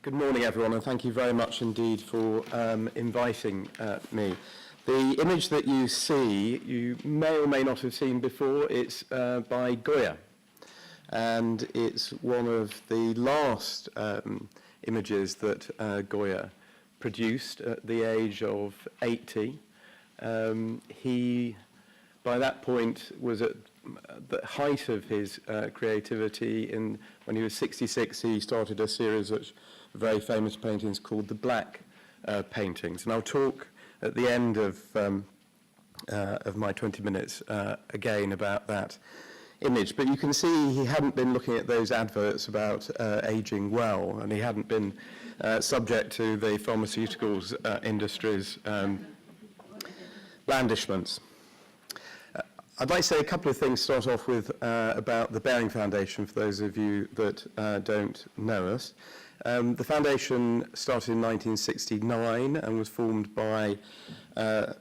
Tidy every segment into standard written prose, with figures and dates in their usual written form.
Good morning, everyone, and thank you very much indeed for inviting me. The image that you see, you may or may not have seen before. It's by Goya, and it's one of the last images that Goya produced at the age of 80. He, by that point, was at the height of his creativity. When he was 66, he started a series of very famous paintings called the Black paintings. And I'll talk at the end of my 20 minutes again about that image. But you can see he hadn't been looking at those adverts about aging well, and he hadn't been subject to the pharmaceuticals industry's blandishments. I'd like to say a couple of things to start off with about the Bearing Foundation, for those of you that don't know us. The foundation started in 1969 and was formed by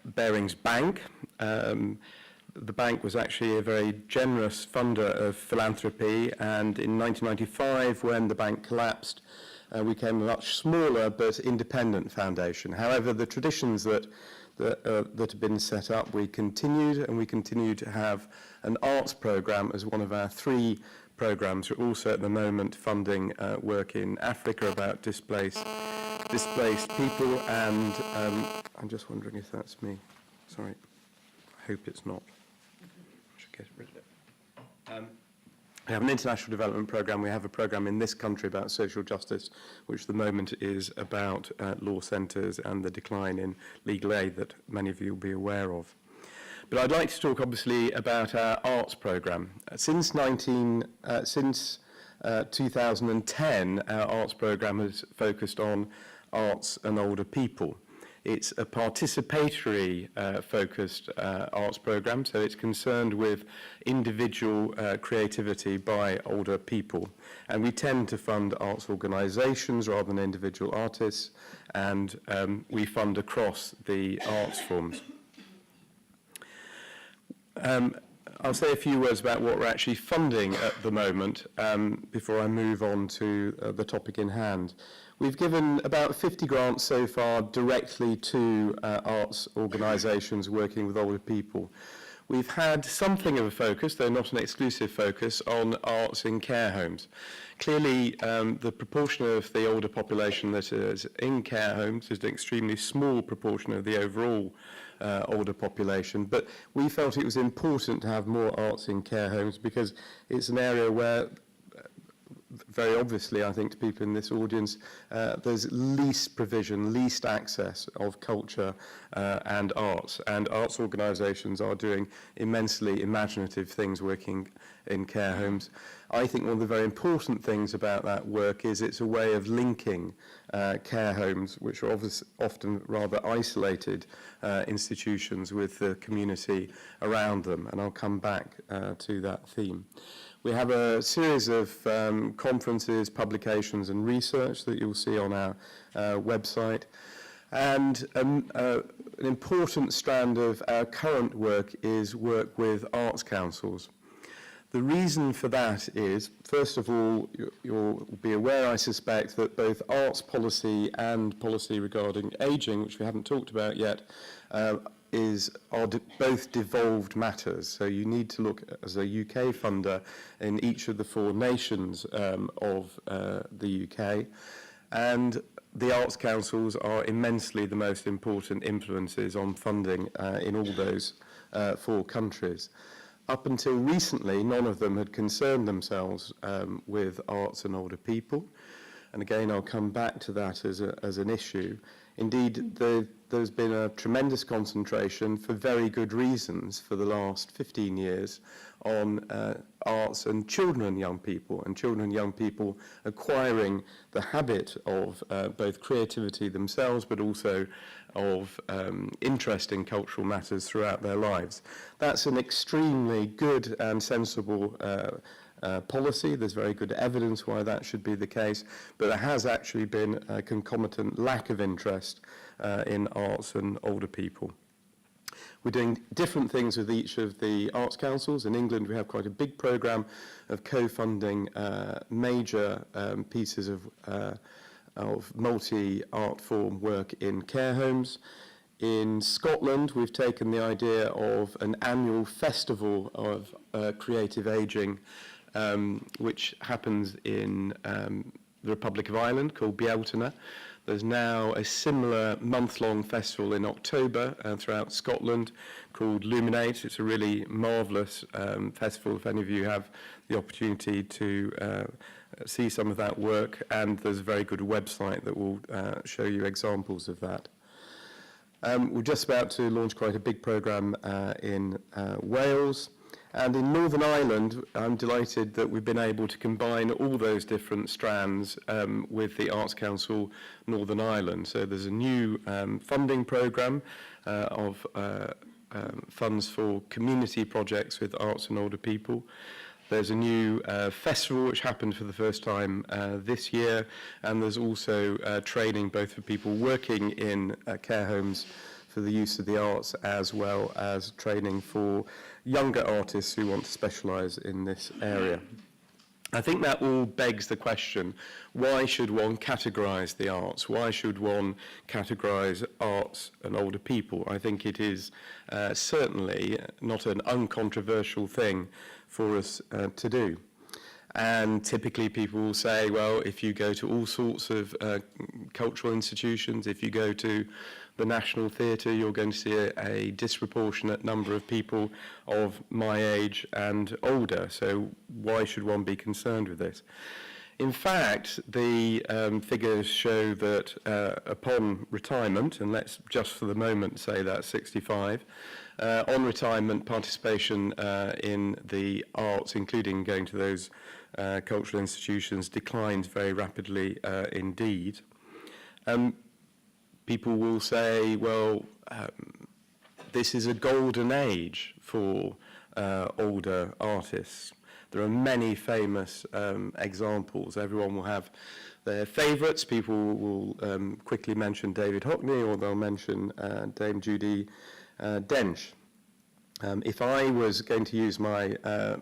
Baring's Bank. The bank was actually a very generous funder of philanthropy, and in 1995, when the bank collapsed, we became a much smaller but independent foundation. However, the traditions that have been set up, we continued, and we continue to have an arts program as one of our three programs. We're also at the moment funding work in Africa about displaced people, and I'm just wondering if that's me. Sorry, I hope it's not. I should get rid of it. We have an international development program. We have a program in this country about social justice, which at the moment is about law centres and the decline in legal aid that many of you will be aware of. But I'd like to talk, obviously, about our arts program. Since 2010, our arts program has focused on arts and older people. It's a participatory focused arts program, so it's concerned with individual creativity by older people. And we tend to fund arts organisations rather than individual artists, and we fund across the arts forms. I'll say a few words about what we're actually funding at the moment before I move on to the topic in hand. We've given about 50 grants so far directly to arts organisations working with older people. We've had something of a focus, though not an exclusive focus, on arts in care homes. Clearly, the proportion of the older population that is in care homes is an extremely small proportion of the overall older population, but we felt it was important to have more arts in care homes because it's an area where, very obviously, I think, to people in this audience, there's least provision, least access of culture and arts organisations are doing immensely imaginative things working in care homes. I think one of the very important things about that work is it's a way of linking care homes, which are often rather isolated institutions, with the community around them, and I'll come back to that theme. We have a series of conferences, publications and research that you'll see on our website. And an important strand of our current work is work with arts councils. The reason for that is, first of all, you'll be aware, I suspect, that both arts policy and policy regarding ageing, which we haven't talked about yet, are both devolved matters. So you need to look as a UK funder in each of the four nations of the UK. And the arts councils are immensely the most important influences on funding in all those four countries. Up until recently, none of them had concerned themselves with arts and older people. And again, I'll come back to that as an issue. Indeed, there's been a tremendous concentration, for very good reasons, for the last 15 years on arts and children and young people acquiring the habit of both creativity themselves, but also of interest in cultural matters throughout their lives. That's an extremely good and sensible policy. There's very good evidence why that should be the case, but there has actually been a concomitant lack of interest in arts and older people. We're doing different things with each of the arts councils. In England, we have quite a big programme of co-funding major pieces of of multi-art form work in care homes. In Scotland, we've taken the idea of an annual festival of creative ageing, which happens in the Republic of Ireland, called Bealtaine. There's now a similar month-long festival in October throughout Scotland called Luminate. It's a really marvellous festival if any of you have the opportunity to see some of that work, and there's a very good website that will show you examples of that. We're just about to launch quite a big programme in Wales. And in Northern Ireland, I'm delighted that we've been able to combine all those different strands with the Arts Council Northern Ireland. So there's a new funding programme of funds for community projects with arts and older people. There's a new festival which happened for the first time this year, and there's also training both for people working in care homes for the use of the arts, as well as training for younger artists who want to specialise in this area. I think that all begs the question, why should one categorise the arts? Why should one categorise arts and older people? I think it is certainly not an uncontroversial thing for us to do. And typically people will say, well, if you go to all sorts of cultural institutions, if you go to the National Theatre, you're going to see a disproportionate number of people of my age and older. So why should one be concerned with this? In fact, the figures show that upon retirement, and let's just for the moment say that's 65, on retirement, participation in the arts, including going to those cultural institutions, declines very rapidly indeed. People will say, well, this is a golden age for older artists. There are many famous examples. Everyone will have their favourites. People will quickly mention David Hockney, or they'll mention Dame Judi Dench. If I was going to use my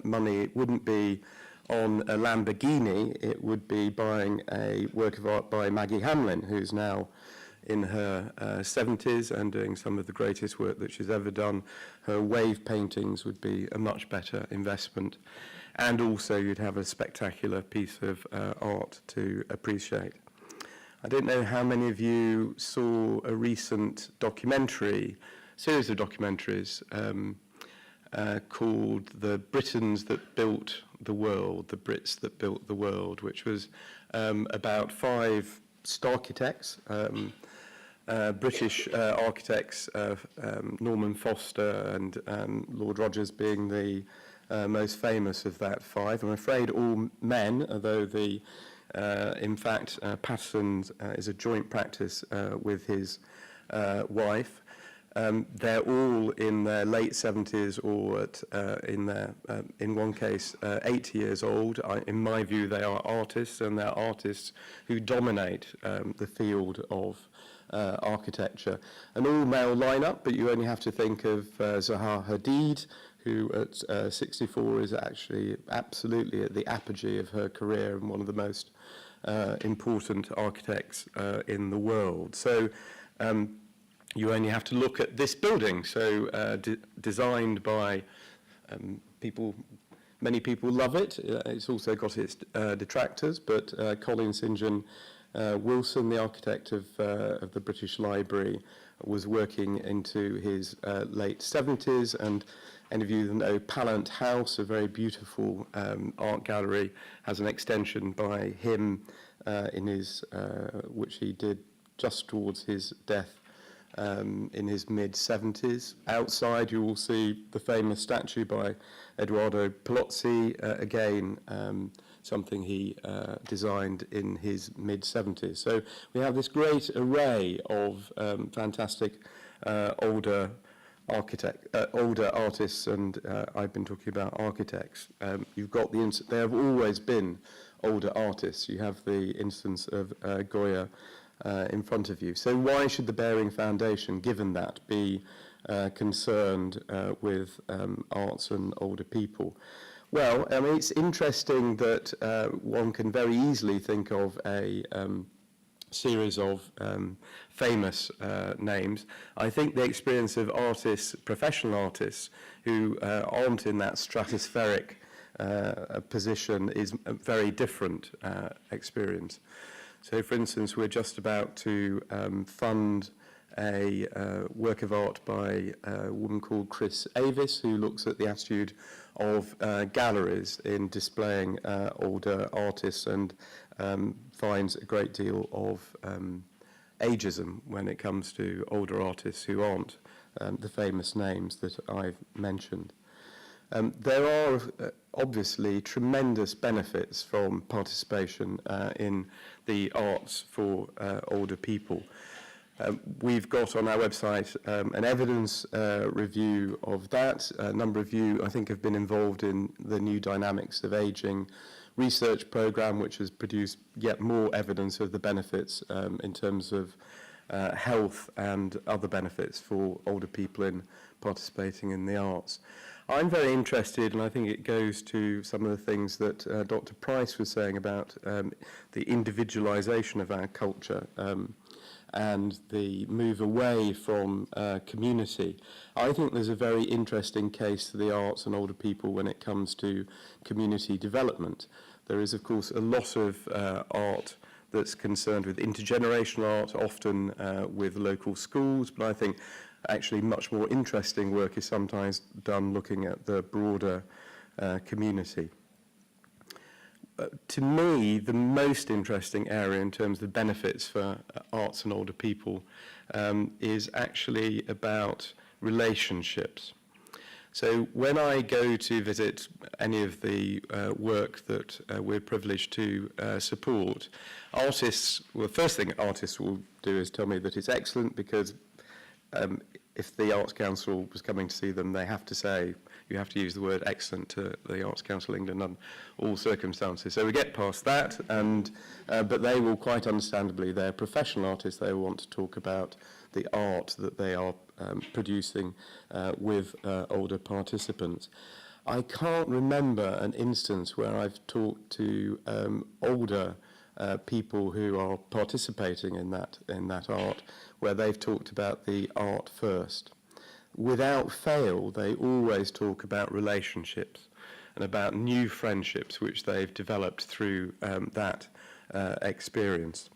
money, it wouldn't be on a Lamborghini, it would be buying a work of art by Maggie Hamlin, who's now in her 70s and doing some of the greatest work that she's ever done. Her wave paintings would be a much better investment. And also you'd have a spectacular piece of art to appreciate. I don't know how many of you saw a recent series of documentaries called The Britons That Built the World, The Brits That Built the World, which was about 5 architects, British architects, Norman Foster and Lord Rogers being the most famous of that 5. I'm afraid all men, although in fact Patterson is a joint practice with his wife. They're all in their late 70s or in one case 80 years old. In my view, they are artists, and they're artists who dominate the field of architecture. An all-male lineup, but you only have to think of Zaha Hadid, who at 64 is actually absolutely at the apogee of her career and one of the most important architects in the world. So you only have to look at this building. So designed by many people love it. It's also got its detractors, but Colin St. John Wilson, the architect of the British Library, was working into his late 70s, and any of you that know Pallant House, a very beautiful art gallery, has an extension by him in his which he did just towards his death in his mid-70s. Outside you will see the famous statue by Edoardo Palozzi, again something he designed in his mid-70s. So we have this great array of fantastic older artists, and I've been talking about architects. You've got there have always been older artists. You have the instance of Goya in front of you. So why should the Baring Foundation, given that, be concerned with arts and older people? Well, it's interesting that one can very easily think of a series of famous names. I think the experience of artists, professional artists, who aren't in that stratospheric position is a very different experience. So, for instance, we're just about to fund a work of art by a woman called Chris Avis, who looks at the attitude of galleries in displaying older artists and finds a great deal of ageism when it comes to older artists who aren't the famous names that I've mentioned. There are obviously tremendous benefits from participation in the arts for older people. We've got on our website an evidence review of that. A number of you, I think, have been involved in the New Dynamics of Aging research program, which has produced yet more evidence of the benefits in terms of health and other benefits for older people in participating in the arts. I'm very interested, and I think it goes to some of the things that Dr. Price was saying about the individualization of our culture and the move away from community. I think there's a very interesting case for the arts and older people when it comes to community development. There is, of course, a lot of art that's concerned with intergenerational art, often with local schools, but I think actually much more interesting work is sometimes done looking at the broader community. To me, the most interesting area in terms of benefits for arts and older people is actually about relationships. So when I go to visit any of the work that we're privileged to support, artists, well, the first thing artists will do is tell me that it's excellent because if the Arts Council was coming to see them, they have to say, you have to use the word excellent to the Arts Council England under all circumstances. So we get past that, and but they will quite understandably, they're professional artists, they want to talk about the art that they are producing with older participants. I can't remember an instance where I've talked to older people who are participating in that art, where they've talked about the art first. Without fail, they always talk about relationships and about new friendships which they've developed through that experience.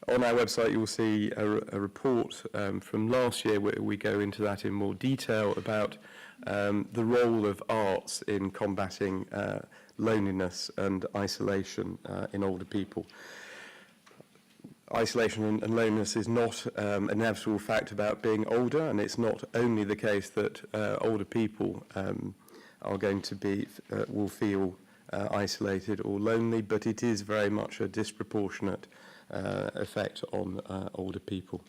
On our website, you'll see a report from last year where we go into that in more detail about the role of arts in combating loneliness and isolation in older people. Isolation and loneliness is not an inevitable fact about being older, and it's not only the case that older people are going to be, will feel isolated or lonely, but it is very much a disproportionate effect on older people.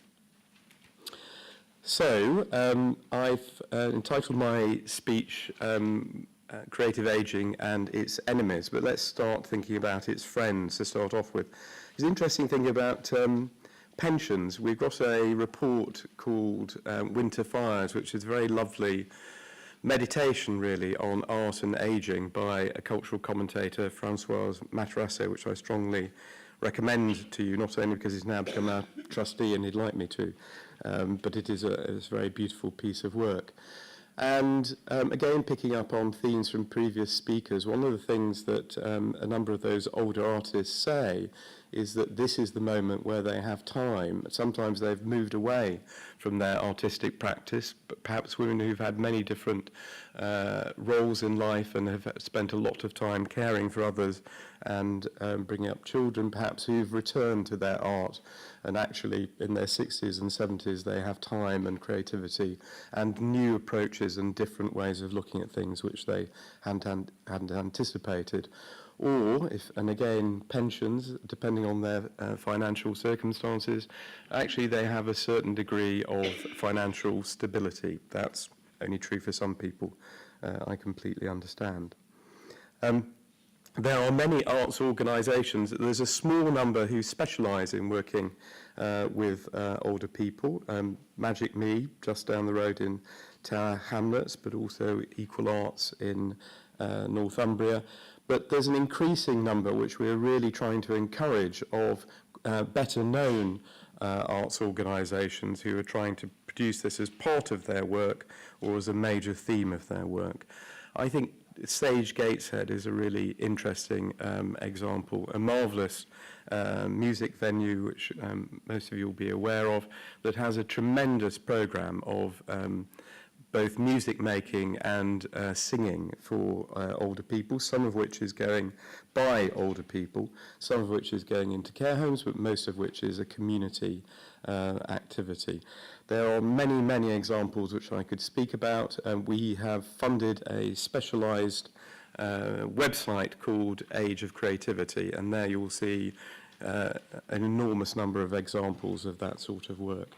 So I've entitled my speech Creative Aging and Its Enemies, but let's start thinking about its friends to start off with. It's interesting thinking about pensions. We've got a report called Winter Fires, which is a very lovely meditation, really, on art and ageing by a cultural commentator, Françoise Materasso, which I strongly recommend to you, not only because he's now become our trustee and he'd like me to, but it is a very beautiful piece of work. And again, picking up on themes from previous speakers, one of the things that a number of those older artists say is that this is the moment where they have time. Sometimes they've moved away from their artistic practice, but perhaps women who've had many different roles in life and have spent a lot of time caring for others and bringing up children, perhaps who've returned to their art, and actually in their 60s and 70s they have time and creativity and new approaches and different ways of looking at things which they hadn't anticipated. Or, and again, pensions, depending on their financial circumstances, actually they have a certain degree of financial stability. That's only true for some people, I completely understand. There are many arts organisations. There's a small number who specialise in working with older people. Magic Me, just down the road in Tower Hamlets, but also Equal Arts in Northumbria. But there's an increasing number, which we're really trying to encourage, of better known arts organisations who are trying to produce this as part of their work or as a major theme of their work. I think Sage Gateshead is a really interesting example, a marvellous music venue which most of you will be aware of, that has a tremendous programme of both music making and singing for older people, some of which is going by older people, some of which is going into care homes, but most of which is a community activity. There are many, many examples which I could speak about. We have funded a specialised website called Age of Creativity, and there you will see an enormous number of examples of that sort of work.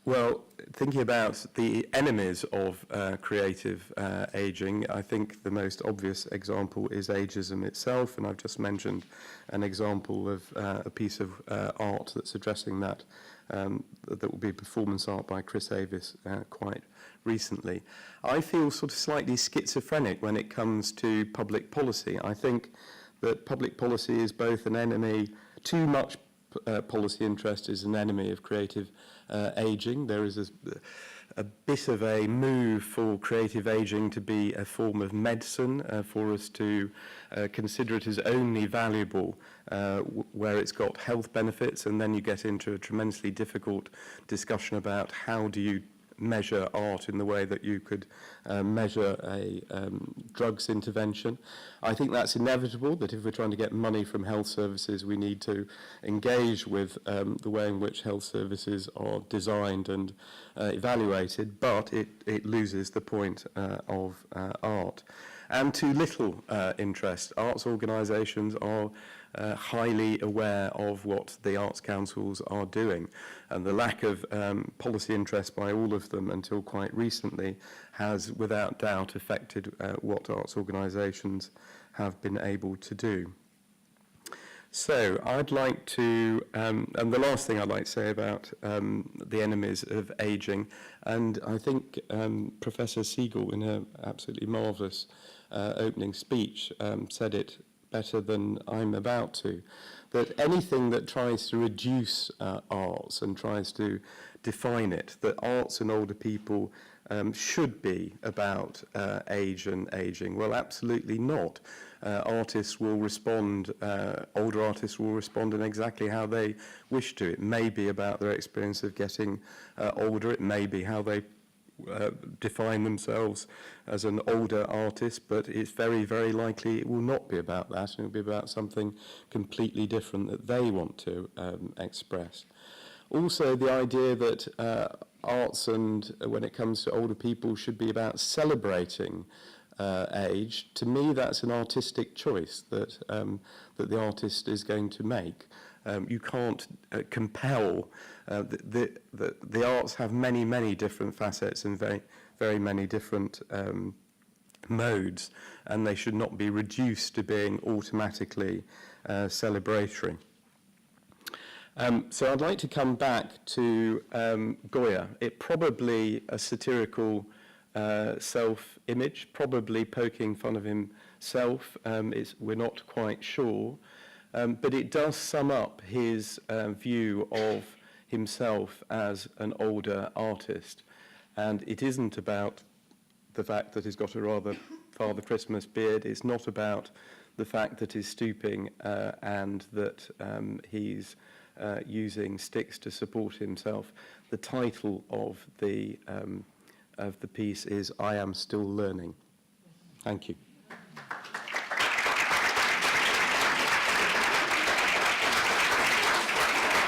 Well, thinking about the enemies of creative ageing, I think the most obvious example is ageism itself, and I've just mentioned an example of a piece of art that's addressing that, that will be performance art by Chris Avis quite recently. I feel sort of slightly schizophrenic when it comes to public policy. I think that public policy is both an enemy, too much policy interest is an enemy of creative ageing. There is a bit of a move for creative ageing to be a form of medicine, for us to consider it as only valuable where it's got health benefits, and then you get into a tremendously difficult discussion about how do you measure art in the way that you could measure a drugs intervention. I think that's inevitable, that if we're trying to get money from health services, we need to engage with the way in which health services are designed and evaluated, but it loses the point of art. And to little interest. Arts organisations are highly aware of what the arts councils are doing, and the lack of policy interest by all of them until quite recently has without doubt affected what arts organisations have been able to do. So I'd like to, and the last thing I'd like to say about the enemies of ageing, and I think Professor Siegel in her absolutely marvellous opening speech said it better than I'm about to, that anything that tries to reduce arts and tries to define it, that arts and older people should be about age and ageing. Well, absolutely not. Artists will respond, older artists will respond in exactly how they wish to. It may be about their experience of getting older, it may be how they define themselves as an older artist, but it's very, very likely it will not be about that, and it will be about something completely different that they want to express. Also, the idea that arts and when it comes to older people should be about celebrating age, to me that's an artistic choice that the artist is going to make. You can't compel. The arts have many, many different facets and very, very many different modes, and they should not be reduced to being automatically celebratory. So I'd like to come back to Goya. It probably a satirical self-image, probably poking fun of himself. We're not quite sure. But it does sum up his view of himself as an older artist. And it isn't about the fact that he's got a rather Father Christmas beard. It's not about the fact that he's stooping and that he's using sticks to support himself. The title of the piece is "I Am Still Learning." Thank you.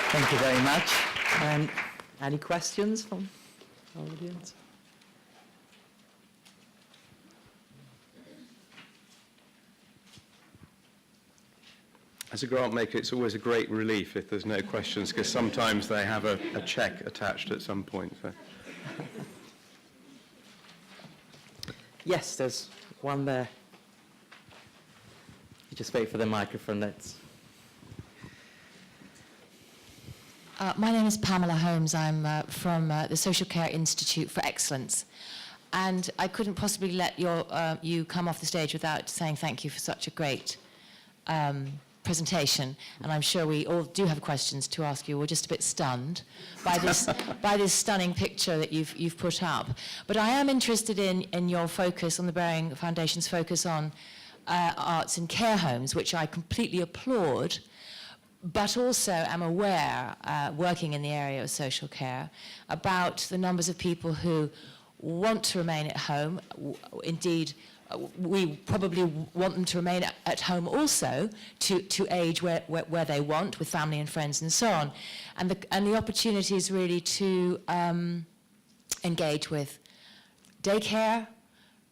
Thank you very much. Any questions from our audience? As a grant maker, it's always a great relief if there's no questions, because sometimes they have a check attached at some point. So. Yes, there's one there. You just wait for the microphone. My name is Pamela Holmes. I'm from the Social Care Institute for Excellence. And I couldn't possibly let you come off the stage without saying thank you for such a great presentation, and I'm sure we all do have questions to ask you. We're just a bit stunned by this by this stunning picture that you've put up. But I am interested in your focus on the Bearing Foundation's focus on arts in care homes, which I completely applaud. But also am aware, working in the area of social care, about the numbers of people who want to remain at home. Indeed, we probably want them to remain at home also to age where they want, with family and friends and so on. And the opportunities really to engage with daycare,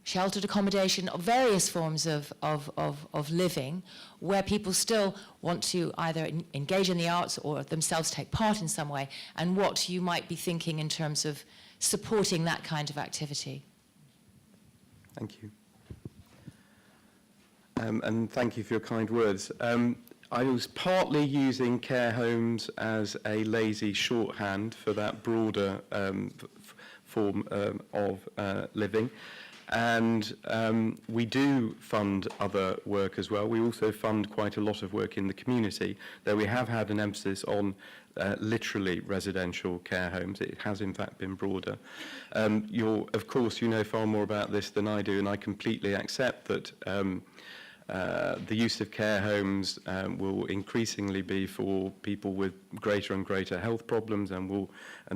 sheltered accommodation, various forms of living, where people still want to either engage in the arts or themselves take part in some way, and what you might be thinking in terms of supporting that kind of activity. Thank you. And thank you for your kind words. I was partly using care homes as a lazy shorthand for that broader form of living. And we do fund other work as well. We also fund quite a lot of work in the community, though we have had an emphasis on literally residential care homes. It has in fact been broader. Of course, you know far more about this than I do, and I completely accept that the use of care homes will increasingly be for people with greater and greater health problems and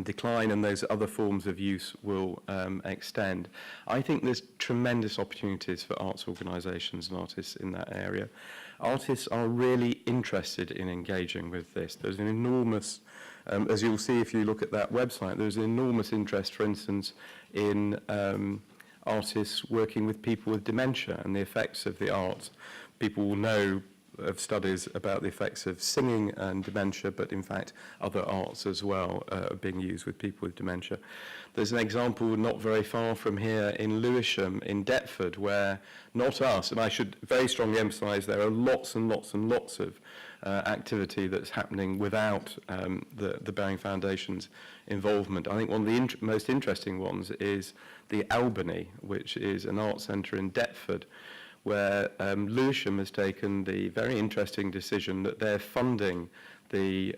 decline, and those other forms of use will extend. I think there's tremendous opportunities for arts organisations and artists in that area. Artists are really interested in engaging with this. There's an enormous, as you'll see if you look at that website, there's an enormous interest, for instance, in artists working with people with dementia and the effects of the arts. People will know of studies about the effects of singing and dementia, but in fact other arts as well are being used with people with dementia. There's an example not very far from here in Lewisham in Deptford, where not us, and I should very strongly emphasise there are lots and lots and lots of activity that's happening without the Bearing Foundation's involvement. I think one of the most interesting ones is the Albany, which is an art centre in Deptford, where Lewisham has taken the very interesting decision that they're funding the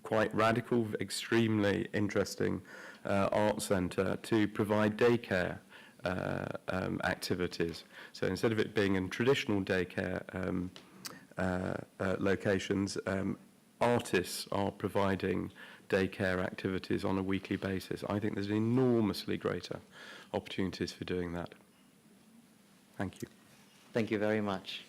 quite radical, extremely interesting art centre to provide daycare activities. So instead of it being in traditional daycare locations, artists are providing daycare activities on a weekly basis. I think there's enormously greater opportunities for doing that. Thank you. Thank you very much.